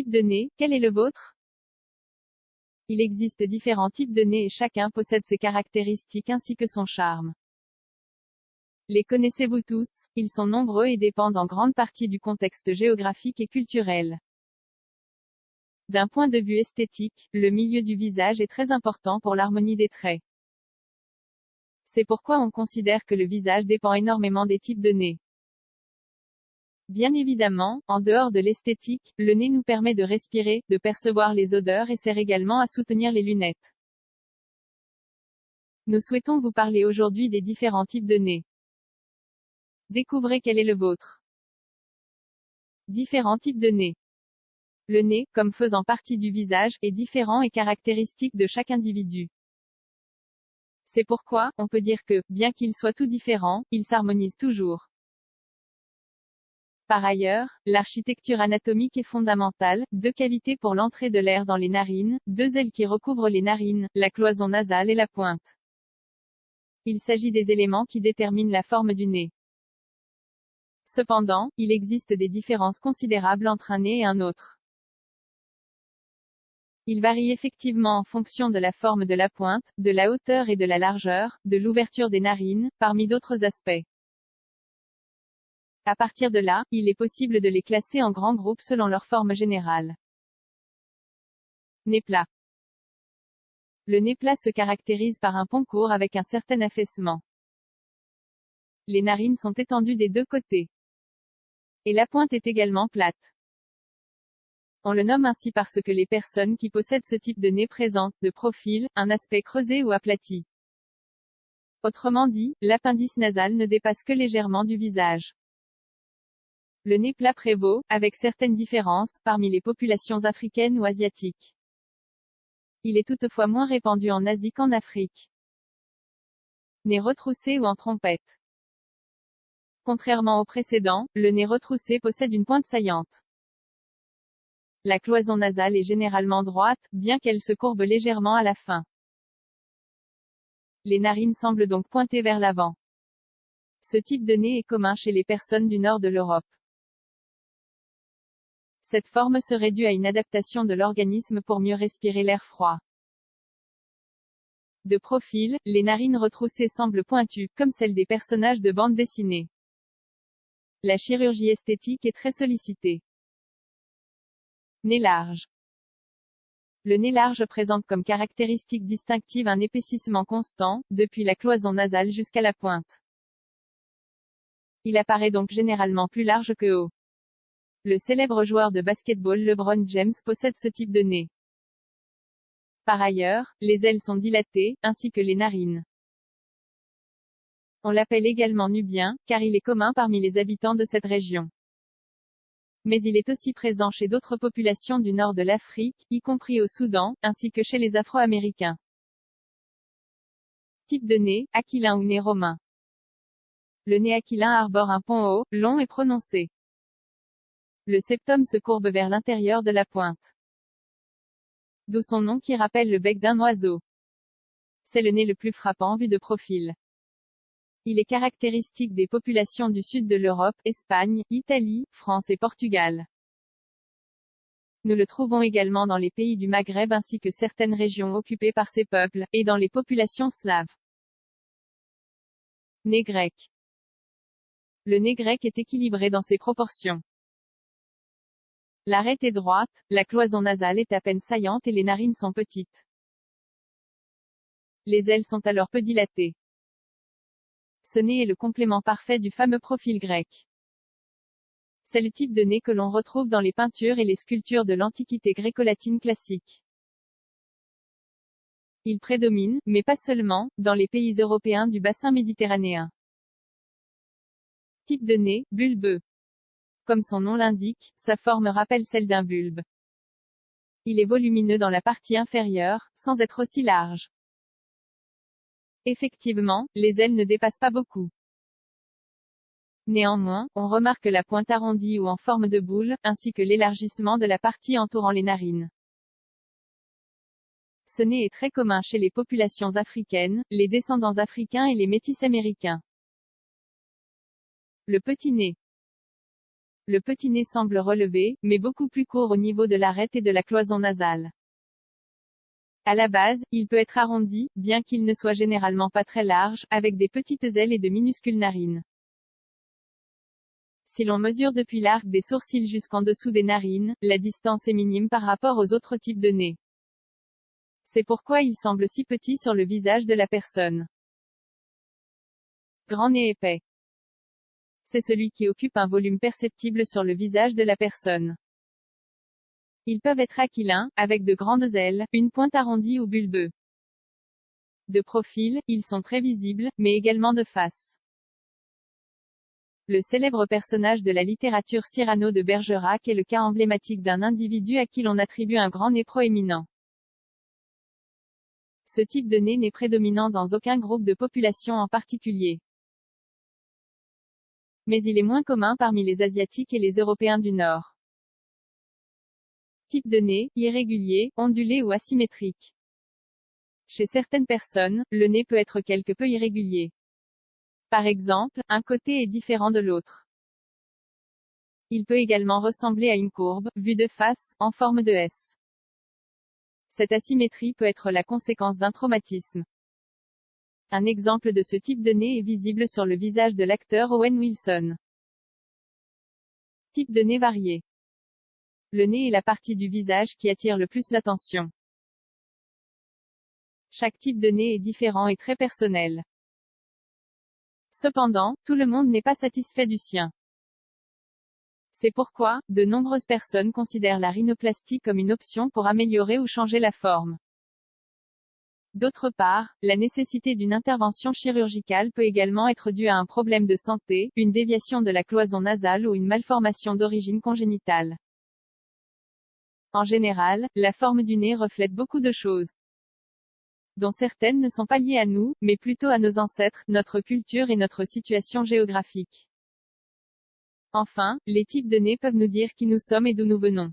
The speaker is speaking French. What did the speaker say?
Type de nez, quel est le vôtre? Il existe différents types de nez et chacun possède ses caractéristiques ainsi que son charme. Les connaissez-vous tous? Ils sont nombreux et dépendent en grande partie du contexte géographique et culturel. D'un point de vue esthétique, le milieu du visage est très important pour l'harmonie des traits. C'est pourquoi on considère que le visage dépend énormément des types de nez. Bien évidemment, en dehors de l'esthétique, le nez nous permet de respirer, de percevoir les odeurs et sert également à soutenir les lunettes. Nous souhaitons vous parler aujourd'hui des différents types de nez. Découvrez quel est le vôtre. Différents types de nez. Le nez, comme faisant partie du visage, est différent et caractéristique de chaque individu. C'est pourquoi, on peut dire que, bien qu'ils soient tous différents, ils s'harmonisent toujours. Par ailleurs, l'architecture anatomique est fondamentale, 2 cavités pour l'entrée de l'air dans les narines, 2 ailes qui recouvrent les narines, la cloison nasale et la pointe. Il s'agit des éléments qui déterminent la forme du nez. Cependant, il existe des différences considérables entre un nez et un autre. Il varie effectivement en fonction de la forme de la pointe, de la hauteur et de la largeur, de l'ouverture des narines, parmi d'autres aspects. À partir de là, il est possible de les classer en grands groupes selon leur forme générale. Nez plat. Le nez plat se caractérise par un pont court avec un certain affaissement. Les narines sont étendues des 2 côtés. Et la pointe est également plate. On le nomme ainsi parce que les personnes qui possèdent ce type de nez présentent, de profil, un aspect creusé ou aplati. Autrement dit, l'appendice nasal ne dépasse que légèrement du visage. Le nez plat prévaut, avec certaines différences, parmi les populations africaines ou asiatiques. Il est toutefois moins répandu en Asie qu'en Afrique. Nez retroussé ou en trompette. Contrairement au précédent, le nez retroussé possède une pointe saillante. La cloison nasale est généralement droite, bien qu'elle se courbe légèrement à la fin. Les narines semblent donc pointer vers l'avant. Ce type de nez est commun chez les personnes du nord de l'Europe. Cette forme serait due à une adaptation de l'organisme pour mieux respirer l'air froid. De profil, les narines retroussées semblent pointues, comme celles des personnages de bande dessinée. La chirurgie esthétique est très sollicitée. Nez large. Le nez large présente comme caractéristique distinctive un épaississement constant, depuis la cloison nasale jusqu'à la pointe. Il apparaît donc généralement plus large que haut. Le célèbre joueur de basket-ball LeBron James possède ce type de nez. Par ailleurs, les ailes sont dilatées, ainsi que les narines. On l'appelle également nubien, car il est commun parmi les habitants de cette région. Mais il est aussi présent chez d'autres populations du nord de l'Afrique, y compris au Soudan, ainsi que chez les Afro-Américains. Type de nez, aquilin ou nez romain. Le nez aquilin arbore un pont haut, long et prononcé. Le septum se courbe vers l'intérieur de la pointe. D'où son nom qui rappelle le bec d'un oiseau. C'est le nez le plus frappant vu de profil. Il est caractéristique des populations du sud de l'Europe, Espagne, Italie, France et Portugal. Nous le trouvons également dans les pays du Maghreb ainsi que certaines régions occupées par ces peuples, et dans les populations slaves. Nez grec. Le nez grec est équilibré dans ses proportions. L'arête est droite, la cloison nasale est à peine saillante et les narines sont petites. Les ailes sont alors peu dilatées. Ce nez est le complément parfait du fameux profil grec. C'est le type de nez que l'on retrouve dans les peintures et les sculptures de l'Antiquité gréco-latine classique. Il prédomine, mais pas seulement, dans les pays européens du bassin méditerranéen. Type de nez, bulbeux. Comme son nom l'indique, sa forme rappelle celle d'un bulbe. Il est volumineux dans la partie inférieure, sans être aussi large. Effectivement, les ailes ne dépassent pas beaucoup. Néanmoins, on remarque la pointe arrondie ou en forme de boule, ainsi que l'élargissement de la partie entourant les narines. Ce nez est très commun chez les populations africaines, les descendants africains et les métis américains. Le petit nez. Le petit nez semble relevé, mais beaucoup plus court au niveau de l'arête et de la cloison nasale. À la base, il peut être arrondi, bien qu'il ne soit généralement pas très large, avec des petites ailes et de minuscules narines. Si l'on mesure depuis l'arc des sourcils jusqu'en dessous des narines, la distance est minime par rapport aux autres types de nez. C'est pourquoi il semble si petit sur le visage de la personne. Grand nez épais. C'est celui qui occupe un volume perceptible sur le visage de la personne. Ils peuvent être aquilins, avec de grandes ailes, une pointe arrondie ou bulbeux. De profil, ils sont très visibles, mais également de face. Le célèbre personnage de la littérature Cyrano de Bergerac est le cas emblématique d'un individu à qui l'on attribue un grand nez proéminent. Ce type de nez n'est prédominant dans aucun groupe de population en particulier. Mais il est moins commun parmi les Asiatiques et les Européens du Nord. Type de nez, irrégulier, ondulé ou asymétrique. Chez certaines personnes, le nez peut être quelque peu irrégulier. Par exemple, un côté est différent de l'autre. Il peut également ressembler à une courbe, vue de face, en forme de S. Cette asymétrie peut être la conséquence d'un traumatisme. Un exemple de ce type de nez est visible sur le visage de l'acteur Owen Wilson. Type de nez varié. Le nez est la partie du visage qui attire le plus l'attention. Chaque type de nez est différent et très personnel. Cependant, tout le monde n'est pas satisfait du sien. C'est pourquoi, de nombreuses personnes considèrent la rhinoplastie comme une option pour améliorer ou changer la forme. D'autre part, la nécessité d'une intervention chirurgicale peut également être due à un problème de santé, une déviation de la cloison nasale ou une malformation d'origine congénitale. En général, la forme du nez reflète beaucoup de choses, dont certaines ne sont pas liées à nous, mais plutôt à nos ancêtres, notre culture et notre situation géographique. Enfin, les types de nez peuvent nous dire qui nous sommes et d'où nous venons.